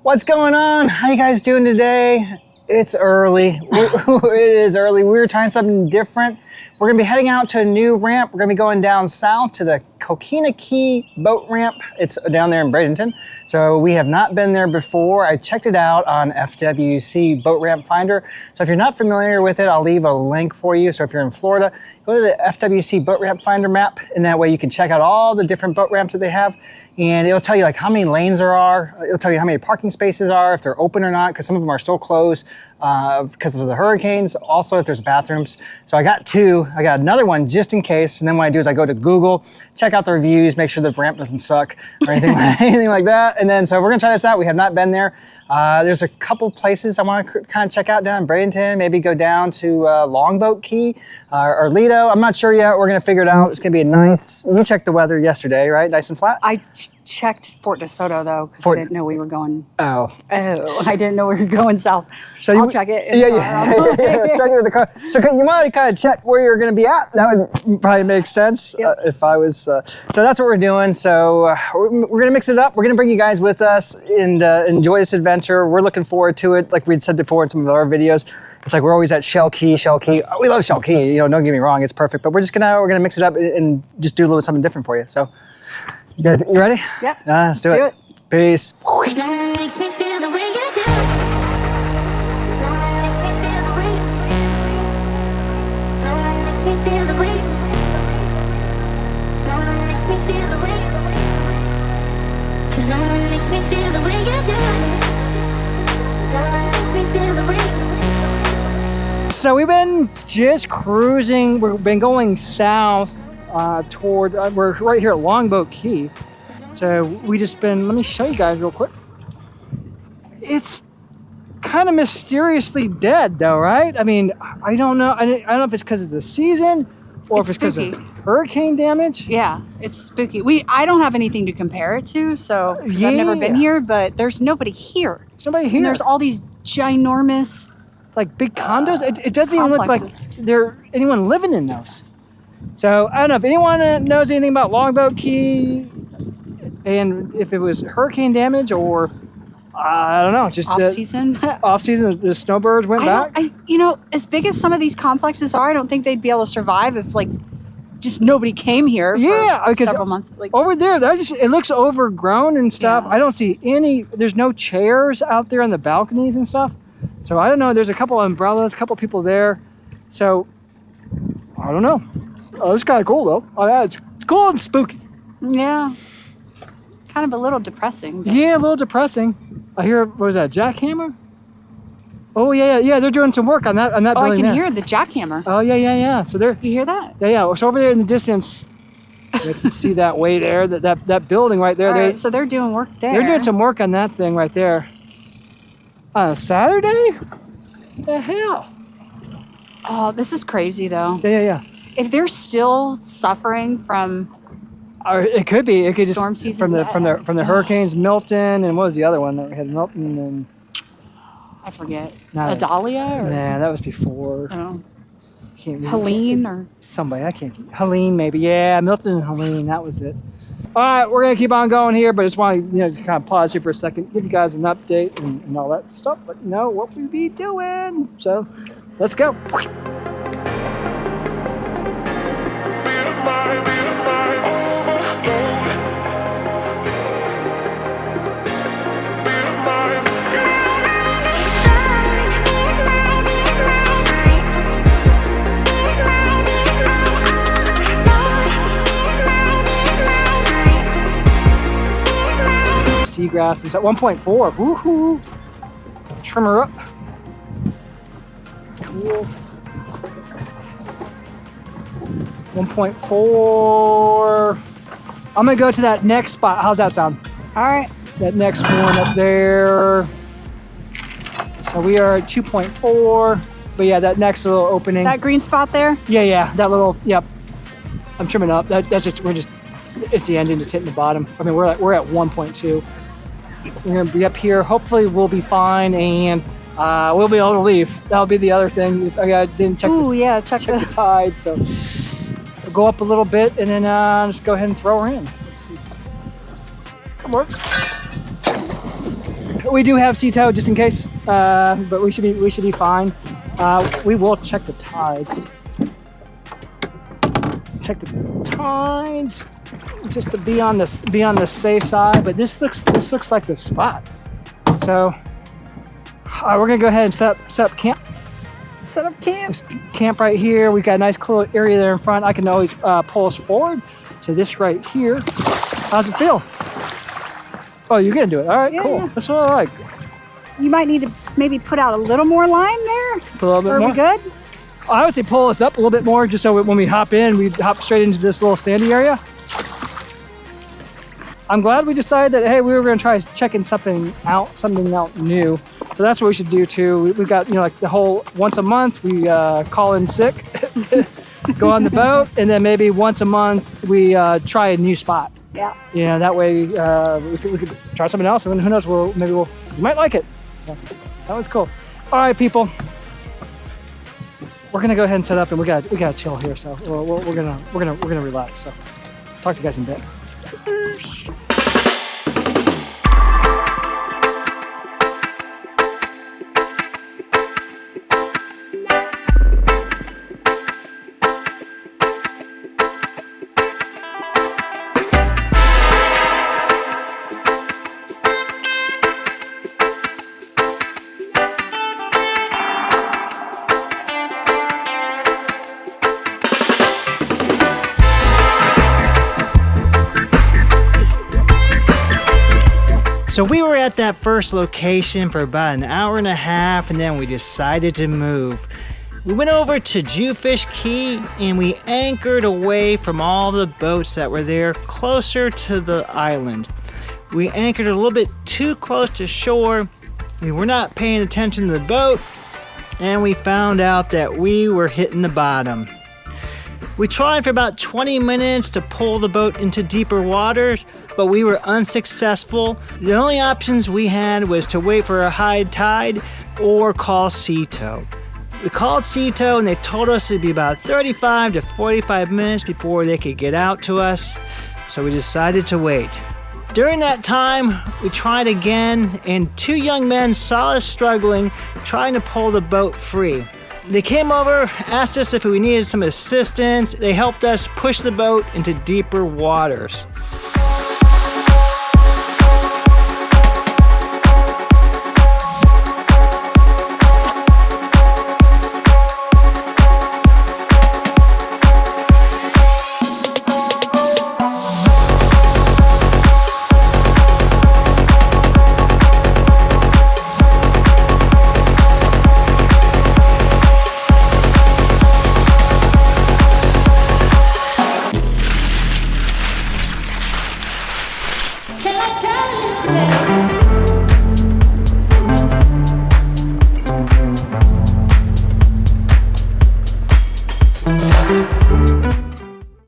What's going on? How you guys doing today? It's early. It is early. We're trying something different. We're gonna be heading out to a new ramp. We're gonna be going down south to the Coquina Beach Boat Ramp. It's down there in Bradenton. So we have not been there before. I checked it out on FWC Boat Ramp Finder. So if you're not familiar with it, I'll leave a link for you. So if you're in Florida, go to the FWC Boat Ramp Finder map, and that way you can check out all the different boat ramps that they have. And it'll tell you like how many lanes there are. It'll tell you how many parking spaces are, if they're open or not, because some of them are still closed because of the hurricanes. Also, if there's bathrooms. So I got two. I got another one just in case. And then what I do is I go to Google, check out the reviews, make sure the ramp doesn't suck or anything, anything like that. And then so we're gonna try this out. We have not been there. There's a couple places I want to kind of check out down in Bradenton. Maybe go down to Longboat Key or Lido. I'm not sure yet. We're gonna figure it out. It's gonna be a nice. You checked the weather yesterday, right? Nice and flat. I checked Fort DeSoto though, because I didn't know we were going. Oh, I didn't know we were going south. So I'll check it. Yeah. Check it in the car. So you want to kind of check where you're going to be at. That would probably make sense. Yep. If I was. So that's what we're doing. So we're going to mix it up. We're going to bring you guys with us and enjoy this adventure. We're looking forward to it. Like we'd said before in some of our videos. It's like we're always at Shell Key. Oh, we love Shell Key. You know, don't get me wrong, it's perfect. But we're gonna mix it up and just do a little something different for you. So, you guys, you ready? Yep. Let's do it. Peace. Makes me feel the way you do. Makes me feel the way. Makes me feel the way. Makes me feel the way. 'Cause no one makes me feel the way you do. No one makes me feel the way. So we've been just cruising. We've been going south toward. We're right here at Longboat Key. So we just been. Let me show you guys real quick. It's kind of mysteriously dead, though, right? I mean, I don't know. I don't know if it's because of the season or if it's because of hurricane damage. Yeah, it's spooky. I don't have anything to compare it to, so 'cause I've never been here. But there's nobody here. There's nobody here. And there's all these ginormous. Like big condos. It doesn't even look like there anyone living in those. So I don't know if anyone knows anything about Longboat Key and if it was hurricane damage or I don't know, just off season. Off season, the snowbirds went back. You know, as big as some of these complexes are, I don't think they'd be able to survive if like just nobody came here. For several months. Like over there, it looks overgrown and stuff. Yeah. I don't see any. There's no chairs out there on the balconies and stuff. So I don't know. There's a couple of umbrellas, a couple of people there. So I don't know. Oh, it's kind of cool though. Oh yeah, it's cool and spooky. Yeah, kind of a little depressing. But. Yeah, a little depressing. I hear. What was that? Jackhammer? Oh yeah. They're doing some work on that. On that building. I can hear the jackhammer. Oh yeah. So they're. You hear that? Yeah. So over there in the distance, you guys can see that way there. That building right there. All right, so they're doing work there. They're doing some work on that thing right there. On a Saturday? What the hell? Oh, this is crazy though. Yeah. If they're still suffering from it could be. It could storm just season from the hurricanes, Milton, and what was the other one that we had? Milton and I forget. Adalia or nah, that was before. Oh. Helene or somebody. I can't. Helene maybe. Yeah, Milton and Helene. That was it. All right, we're gonna keep on going here, but I just want to just kind of pause here for a second, give you guys an update and all that stuff, but you know what we be doing. So let's go. Seagrass is at 1.4. Woohoo! Trim her up. Cool. 1.4. I'm gonna go to that next spot. How's that sound? all right. That next one up there. So we are at 2.4. But yeah, that next little opening. That green spot there? Yeah. That little. Yep. I'm trimming up. That's just. It's the engine just hitting the bottom. I mean, we're at 1.2. We're gonna be up here. Hopefully, we'll be fine, and we'll be able to leave. That'll be the other thing. I didn't check. Check the tide. So we'll go up a little bit, and then just go ahead and throw her in. Let's see. It works. We do have sea tow just in case, but we should be fine. We will check the tides. Check the tides just to be on the safe side. But this looks like the spot. So we're gonna go ahead and set up camp. Set up camp. Camp right here. We got a nice cool area there in front. I can always pull us forward to this right here. How's it feel? Oh, you're gonna do it. All right, Yeah, cool. yeah. That's what I like. You might need to maybe put out a little more line there. Put a little bit Are more. we good? I would say pull us up a little bit more, just so when we hop in, we hop straight into this little sandy area. I'm glad we decided that, hey, we were going to try checking something out new. So that's what we should do too. We've got, like the whole once a month we call in sick, go on the boat, and then maybe once a month we try a new spot. Yeah. That way we could try something else, and who knows? You might like it. So that was cool. All right, people. We're gonna go ahead and set up, and we gotta chill here. So we're gonna relax. So talk to you guys in a bit. So we were at that first location for about an hour and a half, and then we decided to move. We went over to Jewfish Key, and we anchored away from all the boats that were there, closer to the island. We anchored a little bit too close to shore. We were not paying attention to the boat, and we found out that we were hitting the bottom. We tried for about 20 minutes to pull the boat into deeper waters, but we were unsuccessful. The only options we had was to wait for a high tide or call sea tow. We called sea tow, and they told us it'd be about 35 to 45 minutes before they could get out to us, so we decided to wait. During that time, we tried again, and two young men saw us struggling, trying to pull the boat free. They came over, asked us if we needed some assistance. They helped us push the boat into deeper waters.